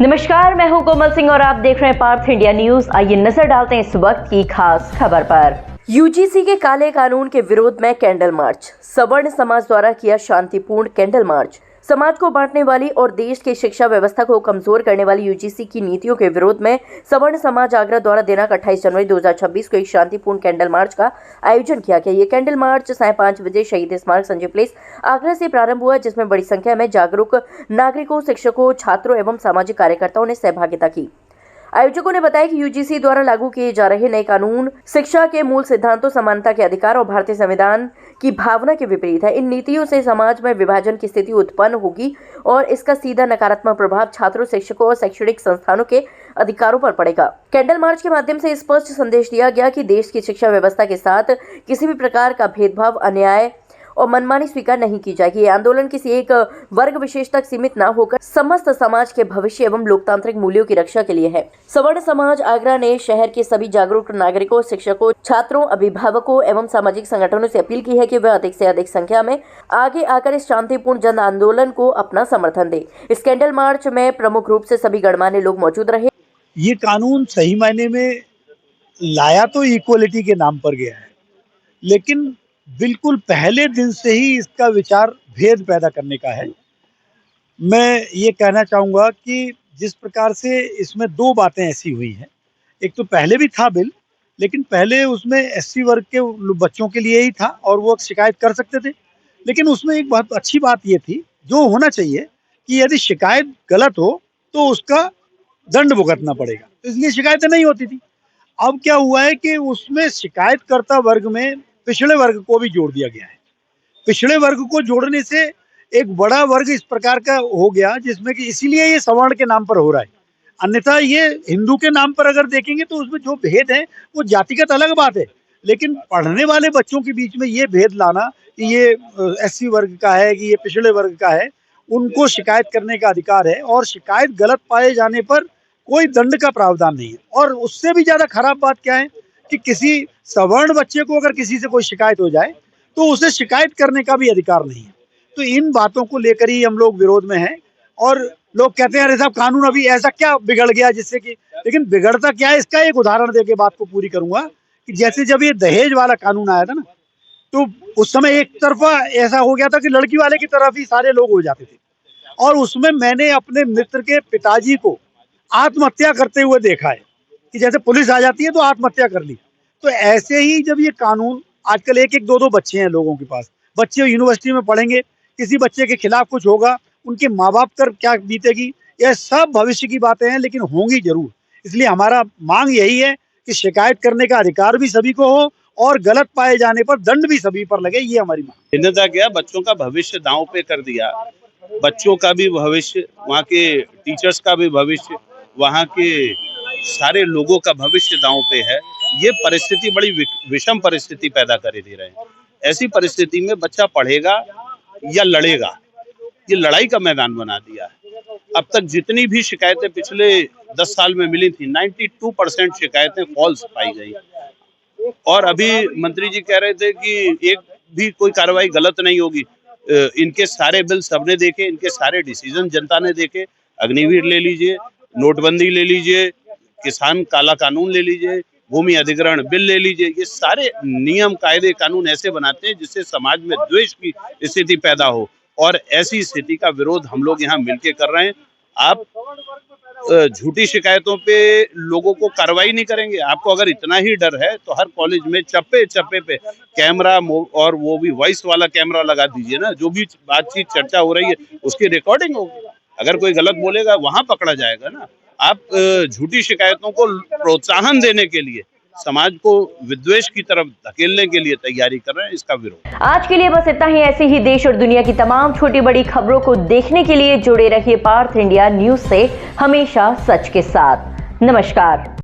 नमस्कार, मैं हूं कोमल सिंह और आप देख रहे हैं पार्थ इंडिया न्यूज। आइए नजर डालते हैं इस वक्त की खास खबर पर। यूजीसी के काले कानून के विरोध में कैंडल मार्च। सवर्ण समाज द्वारा किया शांतिपूर्ण कैंडल मार्च। समाज को बांटने वाली और देश की शिक्षा व्यवस्था को कमजोर करने वाली यूजीसी की नीतियों के विरोध में सवर्ण समाज आगरा द्वारा दिनांक 28 जनवरी 2026 को एक शांतिपूर्ण कैंडल मार्च का आयोजन किया गया। ये कैंडल मार्च 5:30 बजे शहीद स्मारक संजय प्लेस आगरा से प्रारंभ हुआ, जिसमें बड़ी संख्या में जागरूक नागरिकों, शिक्षकों, छात्रों एवं सामाजिक कार्यकर्ताओं ने सहभागिता की। आयोजकों ने बताया कि यूजीसी द्वारा लागू किए जा रहे नए कानून शिक्षा के मूल सिद्धांतों, समानता के अधिकार और भारतीय संविधान की भावना के विपरीत है। इन नीतियों से समाज में विभाजन की स्थिति उत्पन्न होगी और इसका सीधा नकारात्मक प्रभाव छात्रों, शिक्षकों और शैक्षणिक संस्थानों के अधिकारों पर पड़ेगा। कैंडल मार्च के माध्यम से स्पष्ट संदेश दिया गया कि देश की शिक्षा व्यवस्था के साथ किसी भी प्रकार का भेदभाव, अन्याय और मनमानी स्वीकार नहीं की जाएगी। ये आंदोलन किसी एक वर्ग विशेष तक सीमित न होकर समस्त समाज के भविष्य एवं लोकतांत्रिक मूल्यों की रक्षा के लिए है। सवर्ण समाज आगरा ने शहर के सभी जागरूक नागरिकों, शिक्षकों, छात्रों, अभिभावकों एवं सामाजिक संगठनों से अपील की है कि वे अधिक से अधिक संख्या में आगे आकर इस शांतिपूर्ण जन आंदोलन को अपना समर्थन दे। इस कैंडल मार्च में प्रमुख रूप से सभी गणमान्य लोग मौजूद रहे। ये कानून सही मायने में लाया तो इक्वलिटी के नाम पर गया है, लेकिन बिल्कुल पहले दिन से ही इसका विचार भेद पैदा करने का है। मैं ये कहना चाहूँगा कि जिस प्रकार से इसमें दो बातें ऐसी हुई हैं। एक तो पहले भी था बिल, लेकिन पहले उसमें एससी वर्ग के बच्चों के लिए ही था और वो शिकायत कर सकते थे। लेकिन उसमें एक बहुत अच्छी बात ये थी, जो होना चाहिए कि यदि शिकायत गलत हो तो उसका दंड भुगतना पड़ेगा, तो इसलिए शिकायतें नहीं होती थी। अब क्या हुआ है कि उसमें शिकायतकर्ता वर्ग में पिछड़े वर्ग को भी जोड़ दिया गया है। पिछड़े वर्ग को जोड़ने से एक बड़ा वर्ग इस प्रकार का हो गया, जिसमें कि इसीलिए ये सवर्ण के नाम पर हो रहा है। अन्यथा ये हिंदू के नाम पर अगर देखेंगे तो उसमें जो भेद है वो जातिगत अलग बात है, लेकिन पढ़ने वाले बच्चों के बीच में ये भेद लाना कि ये एससी वर्ग का है कि ये पिछड़े वर्ग का है, उनको शिकायत करने का अधिकार है और शिकायत गलत पाए जाने पर कोई दंड का प्रावधान नहीं है। और उससे भी ज्यादा खराब बात क्या है कि किसी सवर्ण बच्चे को अगर किसी से कोई शिकायत हो जाए तो उसे शिकायत करने का भी अधिकार नहीं है। तो इन बातों को लेकर ही हम लोग विरोध में हैं। और लोग कहते हैं अरे साहब कानून अभी ऐसा क्या बिगड़ गया जिससे कि, लेकिन बिगड़ता क्या है इसका एक उदाहरण देके बात को पूरी करूंगा कि जैसे जब ये दहेज वाला कानून आया था ना, तो उस समय एक तरफा ऐसा हो गया था कि लड़की वाले की तरफ ही सारे लोग हो जाते थे, और उसमें मैंने अपने मित्र के पिताजी को आत्महत्या करते हुए देखा है कि जैसे पुलिस आ जाती है तो आत्महत्या कर ली। तो ऐसे ही जब ये कानून, आजकल एक एक दो दो बच्चे हैं लोगों के पास, बच्चे यूनिवर्सिटी में पढ़ेंगे, किसी बच्चे के खिलाफ कुछ होगा, उनके माँ बाप पर क्या बीतेगी, यह सब भविष्य की बातें हैं, लेकिन होंगी जरूर। इसलिए हमारा मांग यही है कि शिकायत करने का अधिकार भी सभी को हो और गलत पाए जाने पर दंड भी सभी पर लगे, ये हमारी मांग। भिन्नता क्या, बच्चों का भविष्य दांव पे कर दिया। बच्चों का भी भविष्य, वहाँ के टीचर्स का भी भविष्य, वहाँ के सारे लोगों का भविष्य दांव पे है। ये परिस्थिति बड़ी विषम परिस्थिति पैदा कर दे रहे हैं। ऐसी परिस्थिति में बच्चा पढ़ेगा या लड़ेगा, ये लड़ाई का मैदान बना दिया है। अब तक जितनी भी शिकायतें पिछले 10 साल में मिली थी, 92% शिकायतें फॉल्स पाई गई। और अभी मंत्री जी कह रहे थे कि एक भी कोई कार्रवाई गलत नहीं होगी। इनके सारे बिल सबने देखे, इनके सारे डिसीजन जनता ने देखे। अग्निवीर ले लीजिए, नोटबंदी ले लीजिए, किसान काला कानून ले लीजिए, भूमि अधिग्रहण बिल ले लीजिए, ये सारे नियम, कायदे, कानून ऐसे बनाते हैं जिससे समाज में द्वेष की स्थिति पैदा हो। और ऐसी स्थिति का विरोध हम लोग यहाँ मिलके कर रहे हैं। आप झूठी शिकायतों पे लोगों को कार्रवाई नहीं करेंगे। आपको अगर इतना ही डर है तो हर कॉलेज में चप्पे चप्पे पे कैमरा, और वो भी वॉइस वाला कैमरा लगा दीजिए ना। जो भी बातचीत चर्चा हो रही है उसकी रिकॉर्डिंग होगी। अगर कोई गलत बोलेगा वहां पकड़ा जाएगा ना। आप झूठी शिकायतों को प्रोत्साहन देने के लिए समाज को विद्वेष की तरफ धकेलने के लिए तैयारी कर रहे हैं, इसका विरोध। आज के लिए बस इतना ही। ऐसे ही देश और दुनिया की तमाम छोटी बड़ी खबरों को देखने के लिए जुड़े रहिए पार्थ इंडिया न्यूज से, हमेशा सच के साथ। नमस्कार।